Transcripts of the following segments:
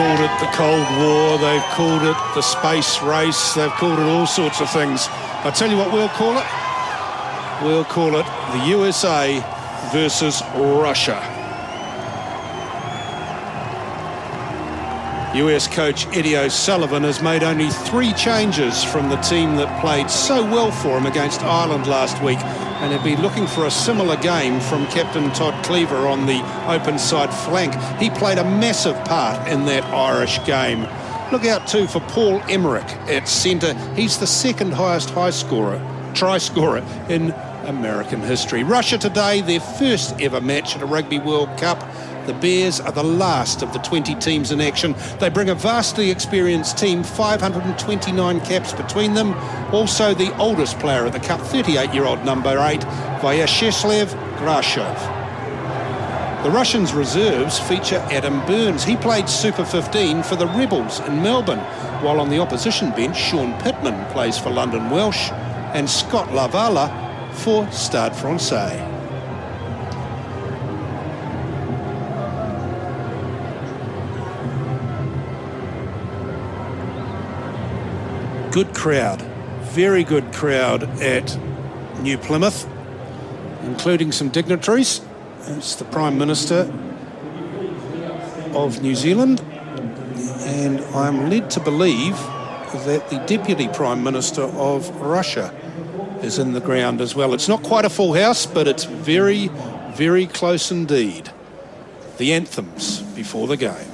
called it the Cold War, they've called it the space race, they've called it all sorts of things. I'll tell you what we'll call it. We'll call it the USA versus Russia. US coach Eddie O'Sullivan has made only 3 changes from the team that played so well for him against Ireland last week, and he'll be looking for a similar game from captain Todd Cleaver on the open side flank. He played a massive part in that Irish game. Look out too for Paul Emmerich at centre. He's the second highest try scorer in American history. Russia today, their first ever match at a Rugby World Cup. The Bears are the last of the 20 teams in action. They bring a vastly experienced team, 529 caps between them. Also the oldest player at the Cup, 38-year-old number 8, Vyacheslav Grashov. The Russians' reserves feature Adam Burns. He played Super 15 for the Rebels in Melbourne, while on the opposition bench, Sean Pittman plays for London Welsh and Scott Lavala for Stade Francais. Good crowd, very good crowd at New Plymouth, including some dignitaries. It's the Prime Minister of New Zealand, and I'm led to believe that the Deputy Prime Minister of Russia is in the ground as well. It's not quite a full house, but it's very, very close indeed. The anthems before the game.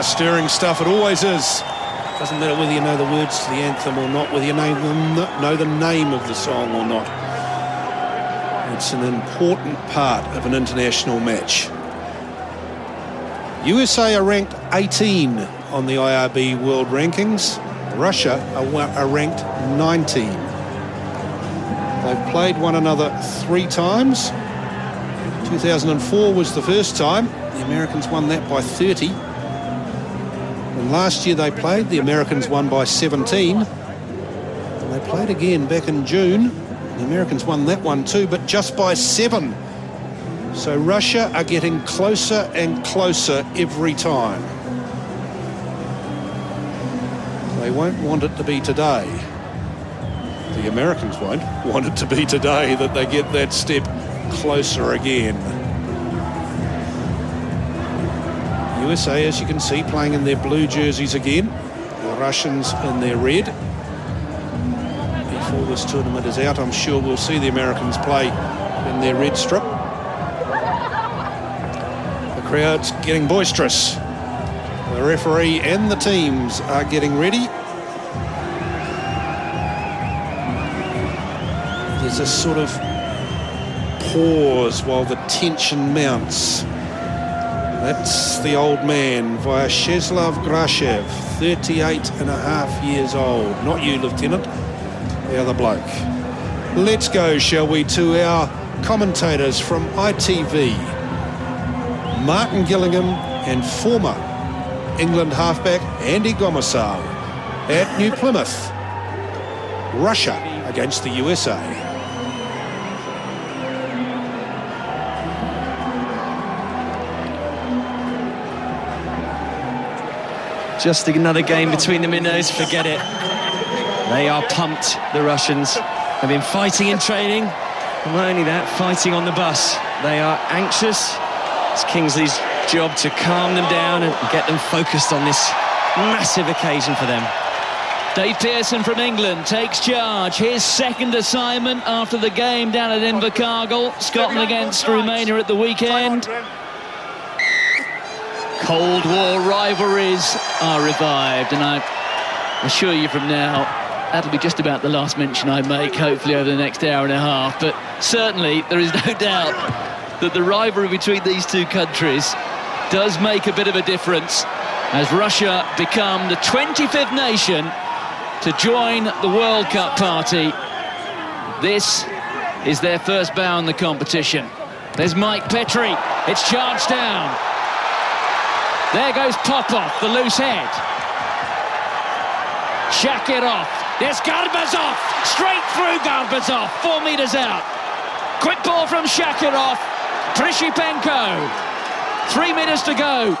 Stirring stuff, it always is. Doesn't matter whether you know the words to the anthem or not, whether you know the name of the song or not. It's an important part of an international match. USA are ranked 18 on the IRB World Rankings. Russia are ranked 19. They've played one another 3 times. 2004 was the first time. The Americans won that by 30. And last year they played, the Americans won by 17. And they played again back in June. The Americans won that one too, but just by 7. So Russia are getting closer and closer every time. They won't want it to be today. The Americans won't want it to be today that they get that step closer again. USA, as you can see, playing in their blue jerseys again. The Russians in their red. Before this tournament is out, I'm sure we'll see the Americans play in their red strip. The crowd's getting boisterous. The referee and the teams are getting ready. There's a sort of pause while the tension mounts. That's the old man, Vyacheslav Grashev, 38.5 years old. Not you, Lieutenant, the other bloke. Let's go, shall we, to our commentators from ITV. Martin Gillingham and former England halfback Andy Gomersall at New Plymouth. Russia against the USA. Just another game between the minnows, forget it. They are pumped, the Russians. They've been fighting in training, and not only that, fighting on the bus. They are anxious. It's Kingsley's job to calm them down and get them focused on this massive occasion for them. Dave Pearson from England takes charge. His second assignment after the game down at Invercargill. Scotland against Romania at the weekend. Cold War rivalries are revived, and I assure you from now, that'll be just about the last mention I make, hopefully over the next hour and a half. But certainly there is no doubt that the rivalry between these two countries does make a bit of a difference as Russia become the 25th nation to join the World Cup party. This is their first bow in the competition. There's Mike Petrie. It's charged down. There goes Popov, the loose head. Shakirov. There's Garbazov. Straight through Garbazov. 4 meters out. Quick ball from Shakirov. Prishipenko. 3 minutes to go.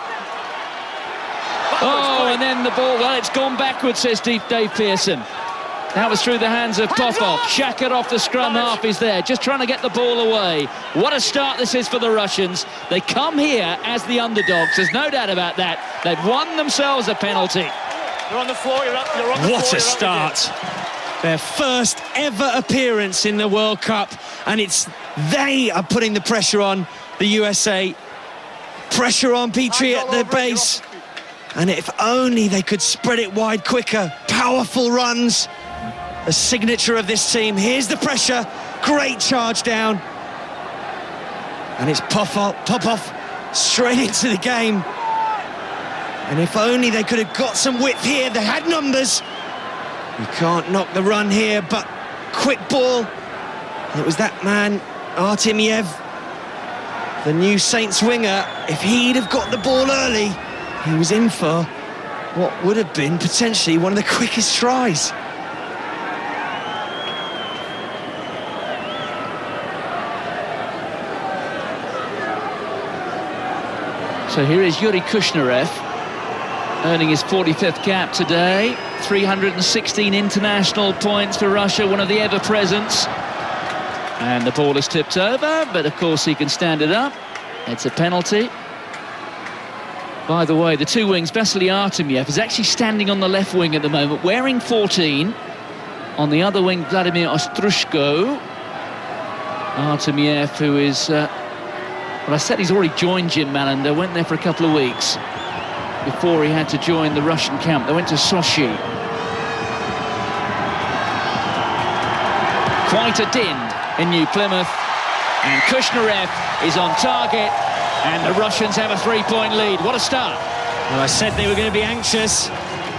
Oh, and then the ball, well, it's gone backwards, says Dave Pearson. That was through the hands of Popov. Shakirov, the scrum half, is there, just trying to get the ball away. What a start this is for the Russians. They come here as the underdogs, there's no doubt about that. They've won themselves a penalty. You're on the floor, you're on the floor. What a start. Their first ever appearance in the World Cup, and they are putting the pressure on the USA. Pressure on Petrie at the base. And if only they could spread it wide quicker. Powerful runs. A signature of this team. Here's the pressure. Great charge down. And it's Popov straight into the game. And if only they could have got some width here. They had numbers. You can't knock the run here, but quick ball. It was that man, Artemiev, the new Saints winger. If he'd have got the ball early, he was in for what would have been potentially one of the quickest tries. So here is Yuri Kushnerev, earning his 45th cap today. 316 international points for Russia, one of the ever-presents. And the ball is tipped over, but of course he can stand it up. It's a penalty. By the way, the two wings, Vasily Artemiev is actually standing on the left wing at the moment, wearing 14. On the other wing, Vladimir Ostrushko. Artemiev, who is... well, I said he's already joined Jim Malander, went there for a couple of weeks before he had to join the Russian camp. They went to Sochi. Quite a din in New Plymouth. And Kushnerev is on target. And the Russians have a 3-point lead. What a start. Well, I said they were going to be anxious,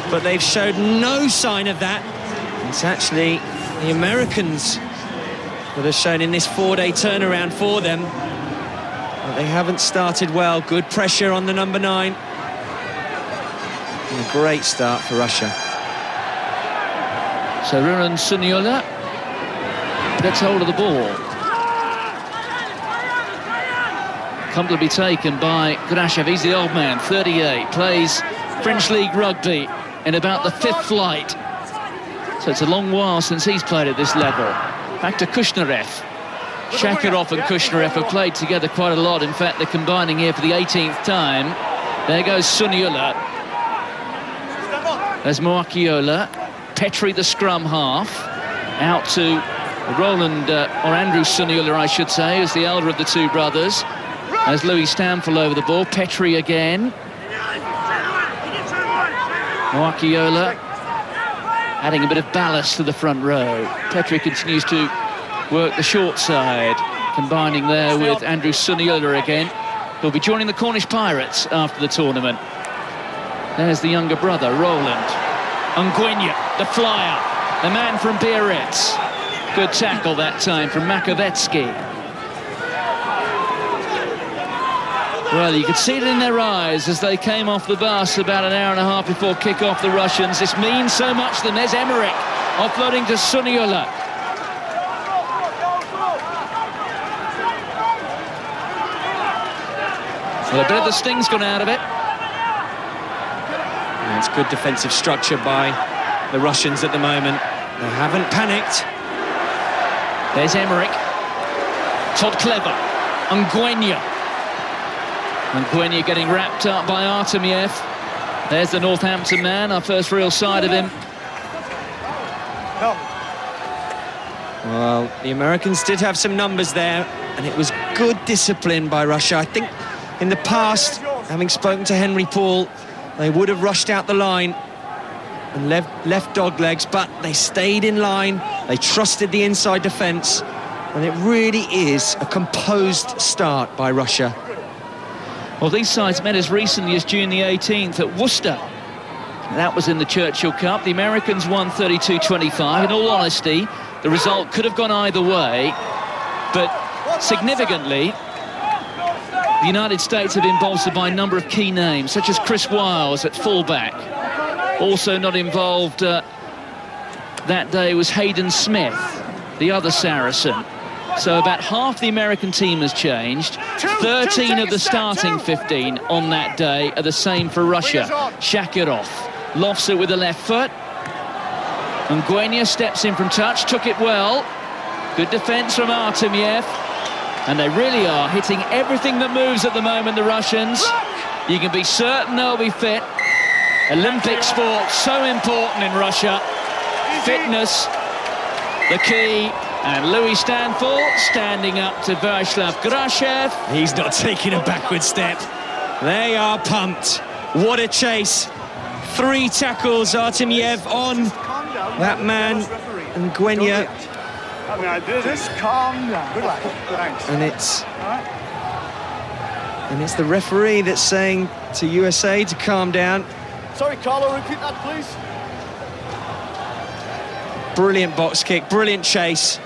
but they've showed no sign of that. It's actually the Americans that have shown in this 4-day turnaround for them. They haven't started well. Good pressure on the number 9. And a great start for Russia. So Ruren Suniola gets hold of the ball. Comfortably taken by Grashev. He's the old man, 38, plays French League rugby in about the 5th flight. So it's a long while since he's played at this level. Back to Kushnarev. Shakirov and Kushnarev have played together quite a lot. In fact, they're combining here for the 18th time. There goes Suniola. There's Moakiola. Petri, the scrum half. Out to Roland, or Andrew Suniola, I should say, who's the elder of the two brothers. There's Louis Stamfel over the ball. Petri again. Moakiola adding a bit of ballast to the front row. Petri continues to work the short side, combining there with Andrew Suniola again. He'll be joining the Cornish Pirates after the tournament. There's the younger brother, Roland. Ungwenya, the flyer, the man from Biarritz. Good tackle that time from Makovetsky. Well, you could see it in their eyes as they came off the bus about an hour and a half before kick-off, the Russians. This means so much to them. There's Emmerich offloading to Suniola. Well, a bit of the sting's gone out of it. And it's good defensive structure by the Russians at the moment. They haven't panicked. There's Emmerich. Todd Clever. Ungwenya. Ungwenya getting wrapped up by Artemiev. There's the Northampton man, our first real sight of him. Well, the Americans did have some numbers there, and it was good discipline by Russia. I think in the past, having spoken to Henry Paul, they would have rushed out the line and left dog legs, but they stayed in line. They trusted the inside defence, and it really is a composed start by Russia. Well, these sides met as recently as June the 18th at Worcester. That was in the Churchill Cup. The Americans won 32-25. In all honesty, the result could have gone either way, but significantly, the United States have been bolstered by a number of key names, such as Chris Wiles at fullback. Also not involved that day was Hayden Smith, the other Saracen. So about half the American team has changed. 13 of the starting 15 on that day are the same for Russia. Shakirov lofts it with the left foot. Ungwenya steps in from touch, took it well. Good defence from Artemiev. And they really are hitting everything that moves at the moment, the Russians. You can be certain they'll be fit. Olympic sport, so important in Russia. Fitness, the key. And Louis Stamfel standing up to Vyacheslav Grashev. He's not taking a backward step. They are pumped. What a chase. 3 tackles, Artemiev on that man, and Ungwenya. Just calm down. Relax. Thanks. And it's the referee that's saying to USA to calm down. Sorry, Carlo, repeat that, please. Brilliant box kick, brilliant chase.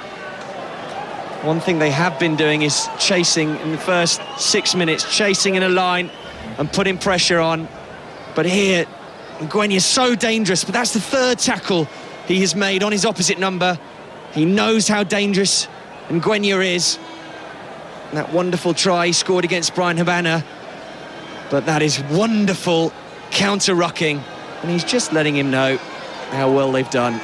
One thing they have been doing is chasing in the first 6 minutes, chasing in a line and putting pressure on. But here, Ungwenya's so dangerous, but that's the 3rd tackle he has made on his opposite number. He knows how dangerous Ungwenya is. And that wonderful try he scored against Brian Habana. But that is wonderful counter-rucking. And he's just letting him know how well they've done.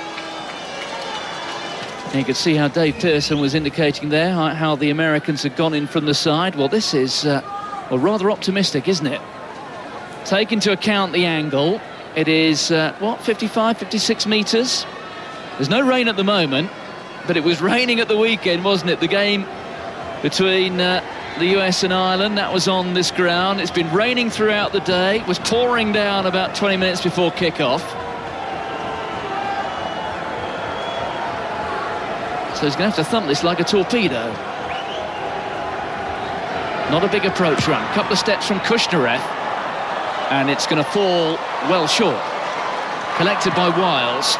And you could see how Dave Pearson was indicating there, how the Americans had gone in from the side. Well, this is well, rather optimistic, isn't it? Take into account the angle. It is, 55, 56 metres? There's no rain at the moment, but it was raining at the weekend, wasn't it? The game between the US and Ireland, that was on this ground. It's been raining throughout the day. It was pouring down about 20 minutes before kick-off. So he's going to have to thump this like a torpedo. Not a big approach run. Couple of steps from Kushnarev. And it's going to fall well short. Collected by Wiles.